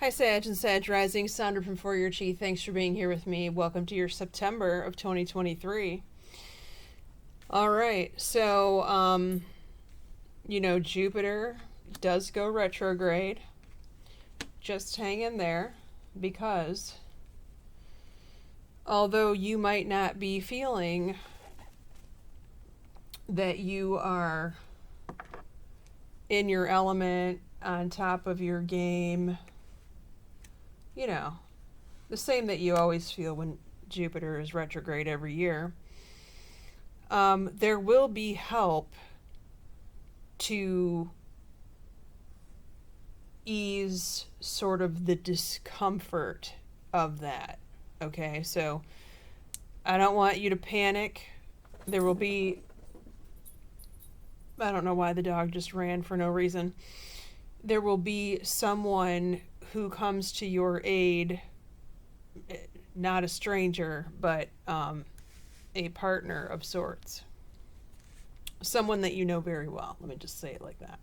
Hi, Sag and Sag Rising. Sondra from For Your Chi. Thanks for being here with me. Welcome to your September of 2023. All right, so, Jupiter does go retrograde. Just hang in there because although you might not be feeling that you are in your element, on top of your game, the same that you always feel when Jupiter is retrograde every year, there will be help to ease sort of the discomfort of that. Okay, so I don't want you to panic. There will be, I don't know why the dog just ran for no reason. There will be someone who comes to your aid, not a stranger, but a partner of sorts. Someone that you know very well. Let me just say it like that.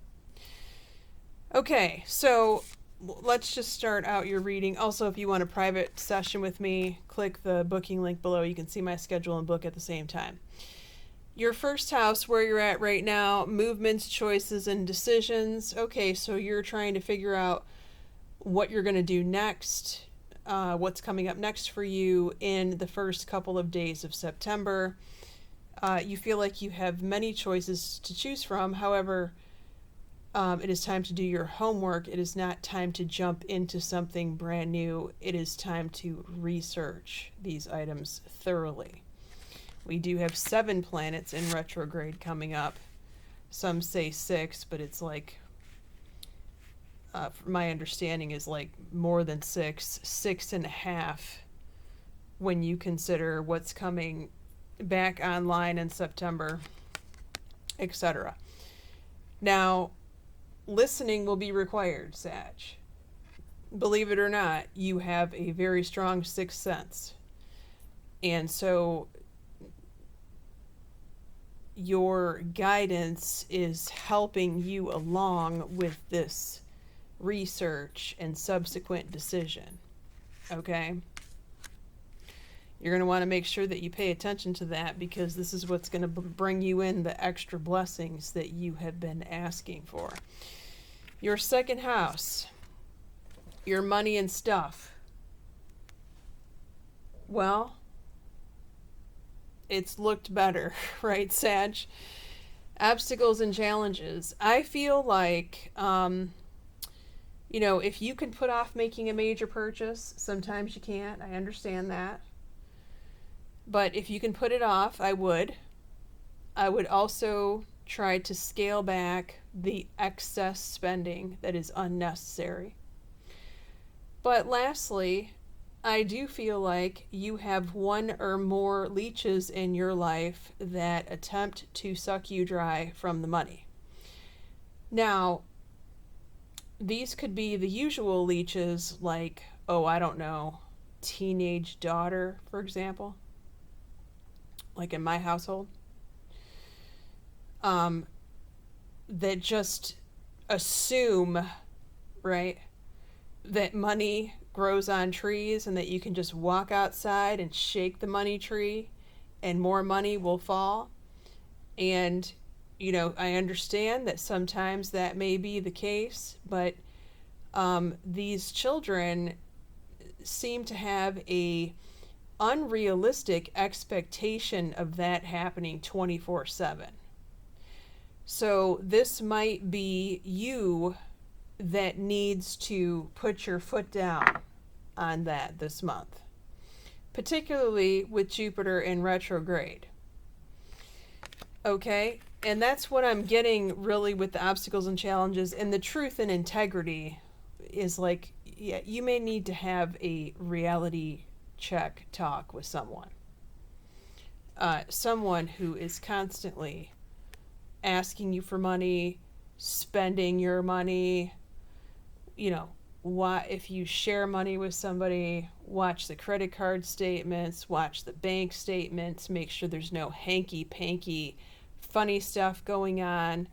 Okay, so let's just start out your reading. Also, if you want a private session with me, click the booking link below. You can see my schedule and book at the same time. Your first house, where you're at right now, movements, choices, and decisions. Okay, so you're trying to figure out what you're going to do next, what's coming up next for you in the first couple of days of September. You feel like you have many choices to choose from. However, it is time to do your homework. It is not time to jump into something brand new. It is time to research these items thoroughly. We do have 7 planets in retrograde coming up. Some say 6, but it's like, my understanding is like more than 6, 6.5 when you consider what's coming back online in September, etc. Now, listening will be required, Sag. Believe it or not, you have a very strong sixth sense. And so your guidance is helping you along with this research and subsequent decision. Okay? You're going to want to make sure that you pay attention to that, because this is what's going to bring you in the extra blessings that you have been asking for. Your second house, your money and stuff. Well, it's looked better, right, Sag? Obstacles and challenges. I feel like, if you can put off making a major purchase, sometimes you can't. I understand that. But if you can put it off, I would. I would also try to scale back the excess spending that is unnecessary. But lastly, I do feel like you have one or more leeches in your life that attempt to suck you dry from the money. Now, these could be the usual leeches, like, teenage daughter, for example, like in my household, that just assume, right, that money grows on trees and that you can just walk outside and shake the money tree and more money will fall. And, I understand that sometimes that may be the case, but these children seem to have a unrealistic expectation of that happening 24/7. So this might be you that needs to put your foot down on that this month, particularly with Jupiter in retrograde. Okay, and that's what I'm getting really with the obstacles and challenges. And the truth and integrity is like, yeah, you may need to have a reality check talk with someone. Someone who is constantly asking you for money, spending your money. Why, if you share money with somebody, watch the credit card statements, watch the bank statements, make sure there's no hanky-panky funny stuff going on.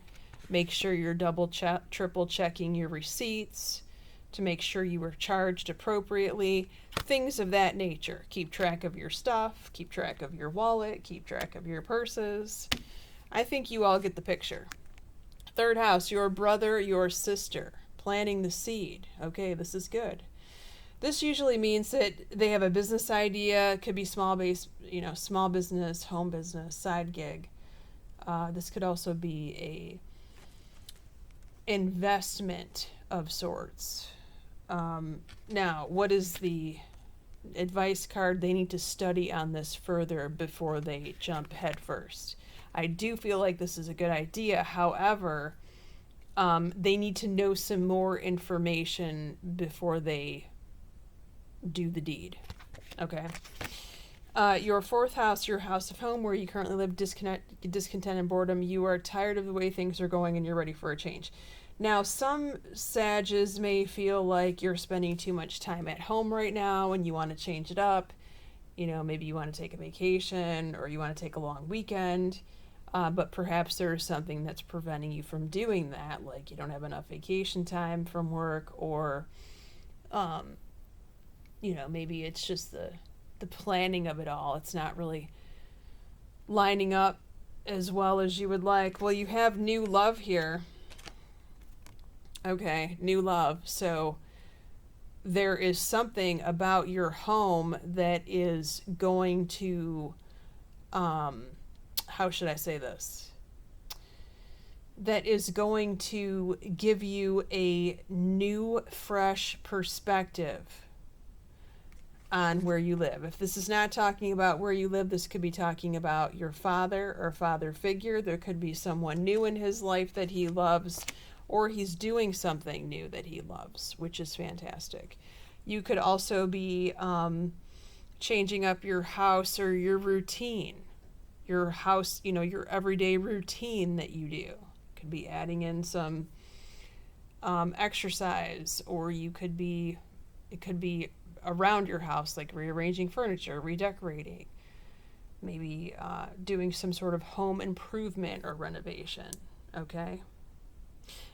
Make sure you're triple checking your receipts. to make sure you were charged appropriately, things of that nature. Keep track of your stuff, keep track of your wallet, keep track of your purses. I think you all get the picture. Third house, your brother, your sister, planting the seed. Okay, this is good. This usually means that they have a business idea, could be small business, home business, side gig. This could also be a investment of sorts. Now, what is the advice card? They need to study on this further before they jump head first. I do feel like this is a good idea. However, they need to know some more information before they do the deed. Okay. Your fourth house, your house of home, where you currently live, discontent and boredom. You are tired of the way things are going and you're ready for a change. Now, some Sages may feel like you're spending too much time at home right now and you want to change it up. Maybe you want to take a vacation or you want to take a long weekend. But perhaps there's something that's preventing you from doing that, like you don't have enough vacation time from work, or maybe it's just the planning of it all. It's not really lining up as well as you would like. Well, you have new love here. Okay, new love. So there is something about your home that is going to, how should I say this? That is going to give you a new, fresh perspective on where you live. If this is not talking about where you live, this could be talking about your father or father figure. There could be someone new in his life that he loves, or he's doing something new that he loves, which is fantastic. You could also be changing up your house or your routine. Your house, your everyday routine that you do. Could be adding in some exercise, or it could be around your house, like rearranging furniture, redecorating, maybe doing some sort of home improvement or renovation, okay?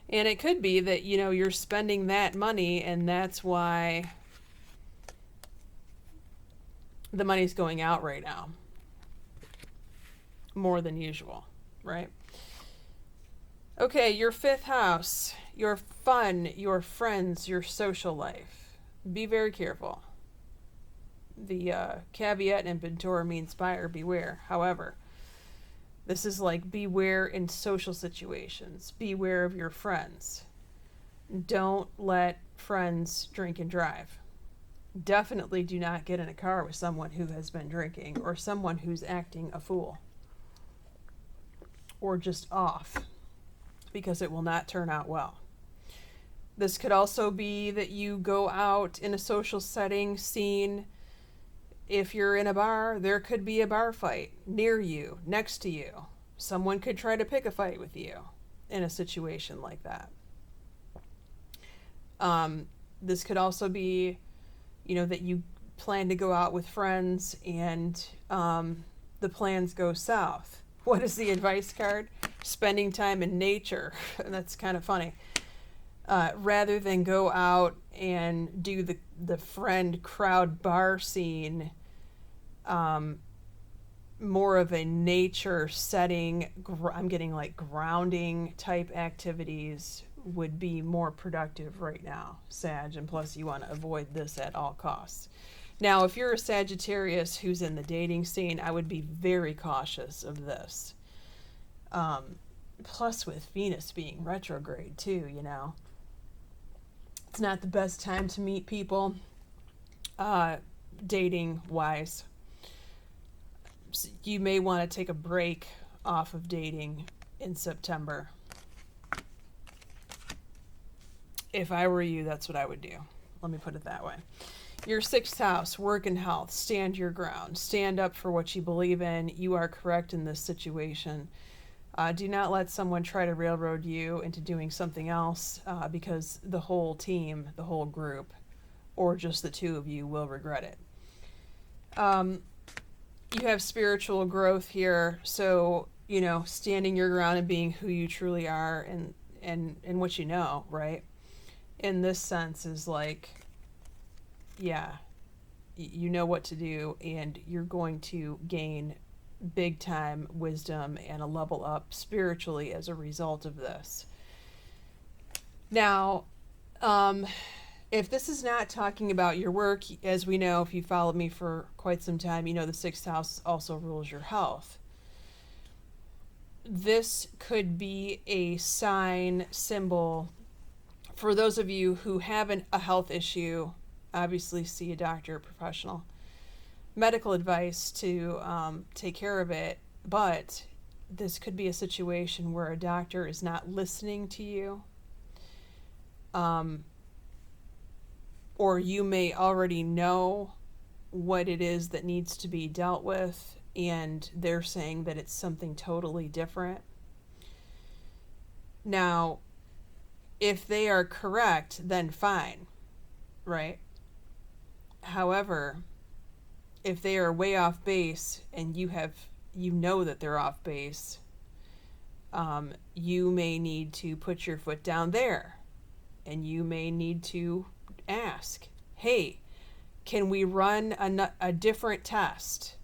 And it could be that, you're spending that money and that's why the money's going out right now. More than usual, right? Okay, your fifth house, your fun, your friends, your social life. Be very careful. The caveat in Ventura means buyer beware. However, this is like beware in social situations. Beware of your friends. Don't let friends drink and drive. Definitely do not get in a car with someone who has been drinking or someone who's acting a fool or just off, because it will not turn out well. This could also be that you go out in a social setting, scene. If you're in a bar, there could be a bar fight near you, next to you. Someone could try to pick a fight with you in a situation like that. This could also be, that you plan to go out with friends and the plans go south. What is the advice card? Spending time in nature. That's kind of funny. Rather than go out and do the friend crowd bar scene, more of a nature setting, I'm getting like grounding type activities would be more productive right now, Sag, and plus you want to avoid this at all costs. Now, if you're a Sagittarius who's in the dating scene, I would be very cautious of this. Plus with Venus being retrograde too, it's not the best time to meet people, dating wise. You may want to take a break off of dating in September. If I were you, that's what I would do. Let me put it that way. Your sixth house, work and health. Stand your ground. Stand up for what you believe in. You are correct in this situation. Do not let someone try to railroad you into doing something else, because the whole team, the whole group, or just the two of you will regret it. You have spiritual growth here, so, standing your ground and being who you truly are and what you know, right? in this sense is like, yeah, you know what to do, and you're going to gain big time wisdom and a level up spiritually as a result of this. Now, if this is not talking about your work, as we know, if you followed me for quite some time, you know the sixth house also rules your health. This could be a sign, symbol, for those of you who have a health issue. Obviously see a doctor or professional medical advice to take care of it, but this could be a situation where a doctor is not listening to you, or you may already know what it is that needs to be dealt with, and they're saying that it's something totally different. Now, if they are correct, then fine, right? However, if they are way off base and you know that they're off base, you may need to put your foot down there, and you may need to ask, hey, can we run a different test?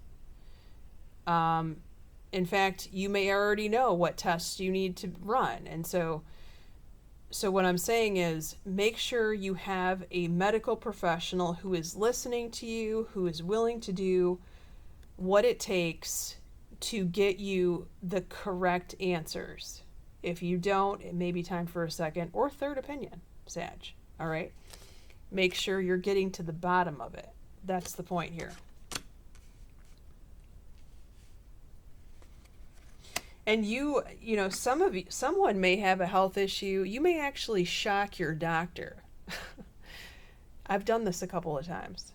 In fact, you may already know what tests you need to run. And so what I'm saying is, make sure you have a medical professional who is listening to you, who is willing to do what it takes to get you the correct answers. If you don't, it may be time for a second or third opinion, Sag. All right? Make sure you're getting to the bottom of it. That's the point here. And you know, someone may have a health issue. You may actually shock your doctor. I've done this a couple of times,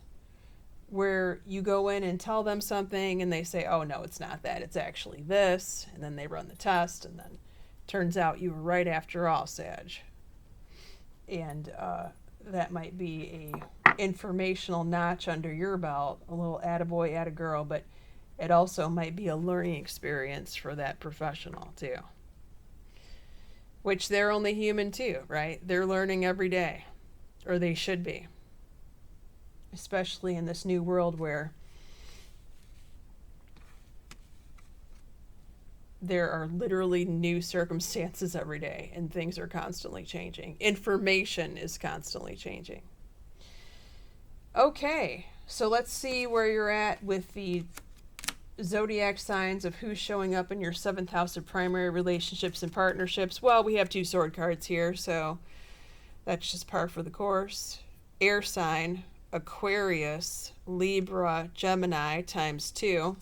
where you go in and tell them something and they say, oh no, it's not that, it's actually this. And then they run the test, and then turns out you were right after all, Sag. And that might be a informational notch under your belt, a little attaboy, attagirl, but it also might be a learning experience for that professional too. Which they're only human too, right? They're learning every day, or they should be. Especially in this new world where there are literally new circumstances every day, and things are constantly changing. Information is constantly changing. Okay, so let's see where you're at with the zodiac signs of who's showing up in your 7th house of primary relationships and partnerships. Well, we have 2 sword cards here, so that's just par for the course. Air sign, Aquarius, Libra, Gemini times 2.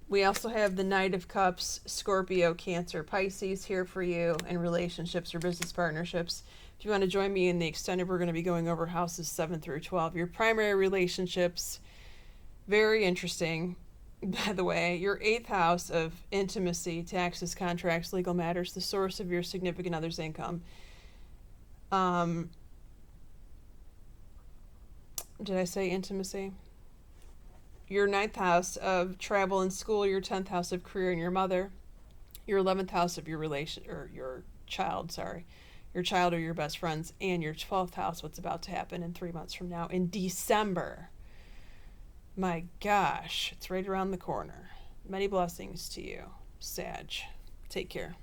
We also have the Knight of Cups, Scorpio, Cancer, Pisces here for you in relationships or business partnerships. If you want to join me in the extended, we're going to be going over houses 7 through 12. Your primary relationships, very interesting, by the way. Your 8th house of intimacy, taxes, contracts, legal matters, the source of your significant other's income. Did I say intimacy? Your 9th house of travel and school, your 10th house of career and your mother, your 11th house of your your child or your best friends, and your 12th house, what's about to happen in 3 months from now in December. My gosh, it's right around the corner. Many blessings to you, Sag. Take care.